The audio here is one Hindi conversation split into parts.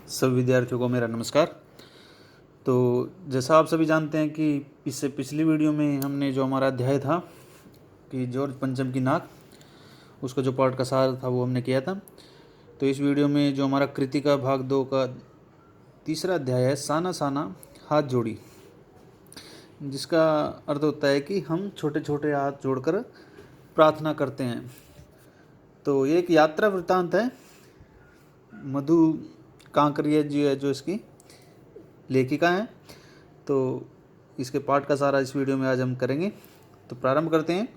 सब विद्यार्थियों को मेरा नमस्कार। तो जैसा आप सभी जानते हैं कि इससे पिछली वीडियो में हमने जो हमारा अध्याय था कि जॉर्ज पंचम की नाक, उसका जो पाठ का सार था वो हमने किया था। तो इस वीडियो में जो हमारा कृतिका भाग 2 का तीसरा अध्याय है, साना साना हाथ जोड़ी, जिसका अर्थ होता है कि हम छोटे छोटे हाथ जोड़कर प्रार्थना करते हैं। तो ये एक यात्रा वृत्तांत है। मधु कांकरिया जी है जो इसकी लेखिका हैं। तो इसके पाठ का सारा इस वीडियो में आज हम करेंगे। तो प्रारंभ करते हैं।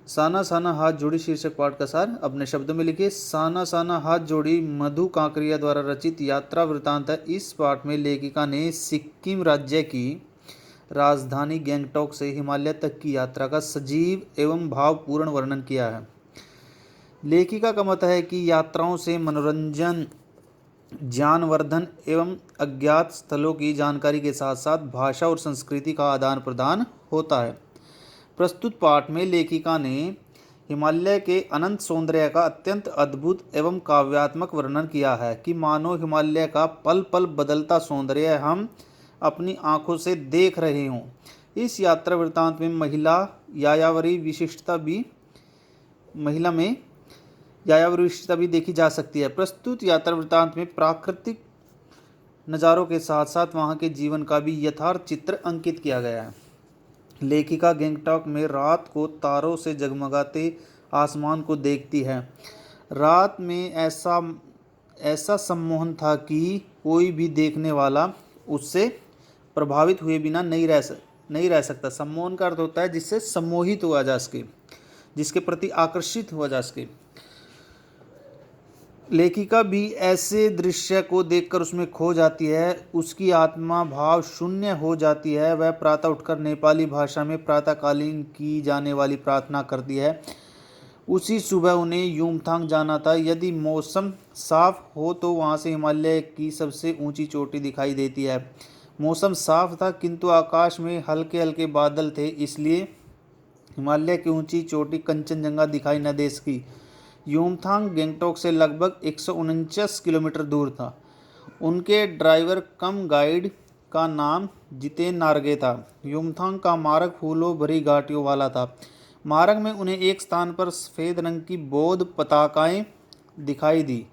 साना साना हाथ जोड़ी शीर्षक पाठ का सार अपने शब्दों में लिखिए। साना साना हाथ जोड़ी मधु कांकरिया द्वारा रचित यात्रा वृत्तांत है। इस पाठ में लेखिका ने सिक्किम राज्य की राजधानी गैंगटॉक से हिमालय तक की यात्रा का सजीव एवं भावपूर्ण वर्णन किया है। लेखिका का मत है कि यात्राओं से मनोरंजन, ज्ञानवर्धन एवं अज्ञात स्थलों की जानकारी के साथ साथ भाषा और संस्कृति का आदान प्रदान होता है। प्रस्तुत पाठ में लेखिका ने हिमालय के अनंत सौंदर्य का अत्यंत अद्भुत एवं काव्यात्मक वर्णन किया है कि मानो हिमालय का पल पल बदलता सौंदर्य हम अपनी आंखों से देख रहे हों। इस यात्रा वृत्तांत में महिला में यायावरी भी देखी जा सकती है। प्रस्तुत यात्रा वृत्तांत में प्राकृतिक नज़ारों के साथ साथ वहाँ के जीवन का भी यथार्थ चित्र अंकित किया गया है। लेखिका गैंगटॉक में रात को तारों से जगमगाते आसमान को देखती है। रात में ऐसा सम्मोहन था कि कोई भी देखने वाला उससे प्रभावित हुए बिना नहीं रह सकता। सम्मोहन का अर्थ होता है जिससे सम्मोहित हुआ जा सके, जिसके प्रति आकर्षित हुआ जा सके। लेखिका भी ऐसे दृश्य को देखकर उसमें खो जाती है। उसकी आत्मा भाव शून्य हो जाती है। वह प्रातः उठकर नेपाली भाषा में प्रातःकालीन की जाने वाली प्रार्थना करती है। उसी सुबह उन्हें युमथांग जाना था। यदि मौसम साफ हो तो वहां से हिमालय की सबसे ऊंची चोटी दिखाई देती है। मौसम साफ था किंतु आकाश में हल्के हल्के बादल थे, इसलिए हिमालय की ऊंची चोटी कंचनजंगा दिखाई न दे सकी। युमथांग गैंगटॉक से लगभग 149 किलोमीटर दूर था। उनके ड्राइवर कम गाइड का नाम जितेन नार्गे था। युमथांग का मार्ग फूलों भरी घाटियों वाला था। मार्ग में उन्हें एक स्थान पर सफ़ेद रंग की बौद्ध पताकाएं दिखाई दी।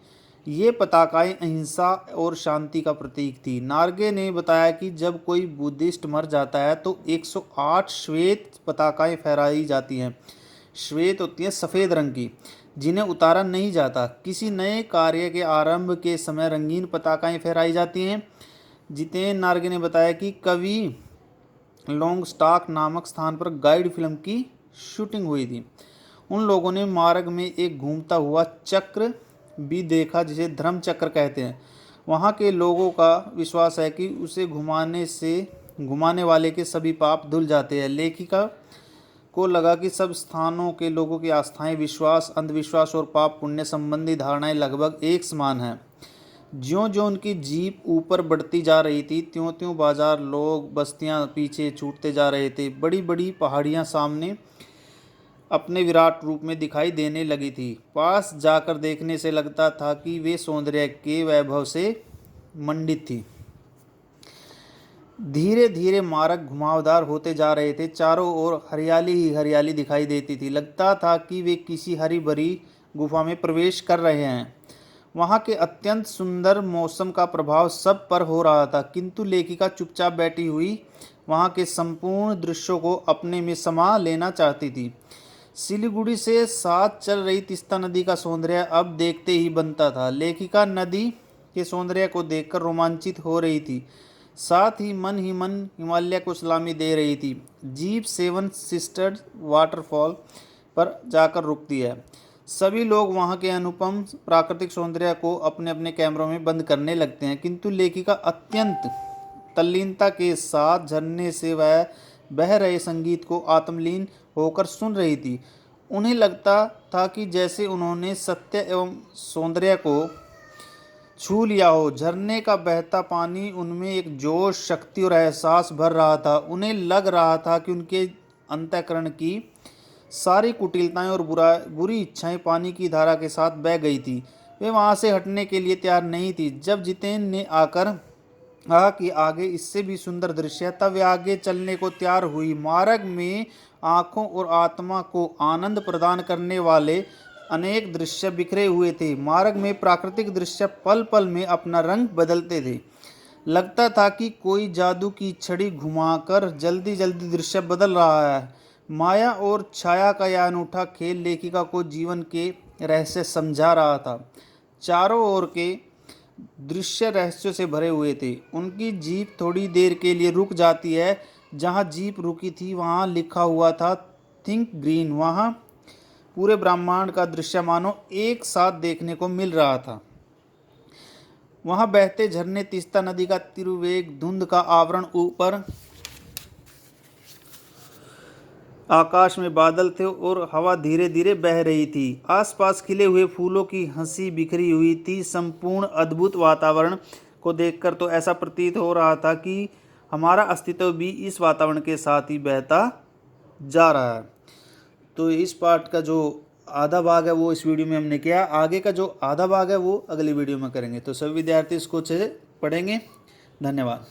ये पताकाएं अहिंसा और शांति का प्रतीक थी। नार्गे ने बताया कि जब कोई बुद्धिस्ट मर जाता है तो 108 श्वेत पताकाएं फहराई जाती हैं। श्वेत होती हैं सफ़ेद रंग की, जिन्हें उतारा नहीं जाता। किसी नए कार्य के आरंभ के समय रंगीन पताकाएं फहराई जाती हैं। जितेन नार्गे ने बताया कि कवि लॉन्गस्टॉक नामक स्थान पर गाइड फिल्म की शूटिंग हुई थी। उन लोगों ने मार्ग में एक घूमता हुआ चक्र भी देखा जिसे धर्म चक्र कहते हैं। वहाँ के लोगों का विश्वास है कि उसे घुमाने वाले के सभी पाप धुल जाते हैं। लेखिका को लगा कि सब स्थानों के लोगों की आस्थाएं, विश्वास, अंधविश्वास और पाप पुण्य संबंधी धारणाएं लगभग एक समान हैं। ज्यों ज्यों उनकी जीप ऊपर बढ़ती जा रही थी त्यों त्यों बाजार, लोग, बस्तियां पीछे छूटते जा रहे थे। बड़ी बड़ी पहाड़ियां सामने अपने विराट रूप में दिखाई देने लगी थी। पास जाकर देखने से लगता था कि वे सौंदर्य के वैभव से मंडित थी। धीरे धीरे मार्ग घुमावदार होते जा रहे थे। चारों ओर हरियाली ही हरियाली दिखाई देती थी। लगता था कि वे किसी हरी भरी गुफा में प्रवेश कर रहे हैं। वहाँ के अत्यंत सुंदर मौसम का प्रभाव सब पर हो रहा था, किंतु लेखिका चुपचाप बैठी हुई वहाँ के संपूर्ण दृश्यों को अपने में समा लेना चाहती थी। सिलीगुड़ी से साथ चल रही तीस्ता नदी का सौंदर्य अब देखते ही बनता था। लेखिका नदी के सौंदर्य को देखकर रोमांचित हो रही थी, साथ ही मन हिमालय को सलामी दे रही थी। जीप 7 सिस्टर्स वाटरफॉल पर जाकर रुकती है। सभी लोग वहां के अनुपम प्राकृतिक सौंदर्य को अपने अपने कैमरों में बंद करने लगते हैं, किंतु लेखिका अत्यंत तल्लीनता के साथ झरने से वह बह रहे संगीत को आत्मलीन होकर सुन रही थी। उन्हें लगता था कि जैसे उन्होंने सत्य एवं सौंदर्य को छू लिया हो। झरने का बहता पानी उनमें एक जोश, शक्ति और एहसास भर रहा था। उन्हें लग रहा था कि उनके अंतःकरण की सारी कुटिलताएं और बुरी इच्छाएं पानी की धारा के साथ बह गई थी। वे वहाँ से हटने के लिए तैयार नहीं थी। जब जितेन ने आकर कहा कि आगे इससे भी सुंदर दृश्य है, तब वे आगे चलने को तैयार हुई। मार्ग में आँखों और आत्मा को आनंद प्रदान करने वाले अनेक दृश्य बिखरे हुए थे। मार्ग में प्राकृतिक दृश्य पल पल में अपना रंग बदलते थे। लगता था कि कोई जादू की छड़ी घुमाकर जल्दी जल्दी दृश्य बदल रहा है। माया और छाया का यह अनूठा खेल लेखिका को जीवन के रहस्य समझा रहा था। चारों ओर के दृश्य रहस्यों से भरे हुए थे। उनकी जीप थोड़ी देर के लिए रुक जाती है। जहाँ जीप रुकी थी वहाँ लिखा हुआ था थिंक ग्रीन। वहाँ पूरे ब्रह्मांड का दृश्य मानो एक साथ देखने को मिल रहा था। वहाँ बहते झरने, तीस्ता नदी का तिरुवेग, धुंध का आवरण, ऊपर आकाश में बादल थे और हवा धीरे धीरे बह रही थी। आसपास खिले हुए फूलों की हंसी बिखरी हुई थी। संपूर्ण अद्भुत वातावरण को देखकर तो ऐसा प्रतीत हो रहा था कि हमारा अस्तित्व भी इस वातावरण के साथ ही बहता जा रहा है। तो इस पार्ट का जो आधा भाग है वो इस वीडियो में हमने किया। आगे का जो आधा भाग है वो अगली वीडियो में करेंगे। तो सभी विद्यार्थी इसको अच्छे से पढ़ेंगे। धन्यवाद।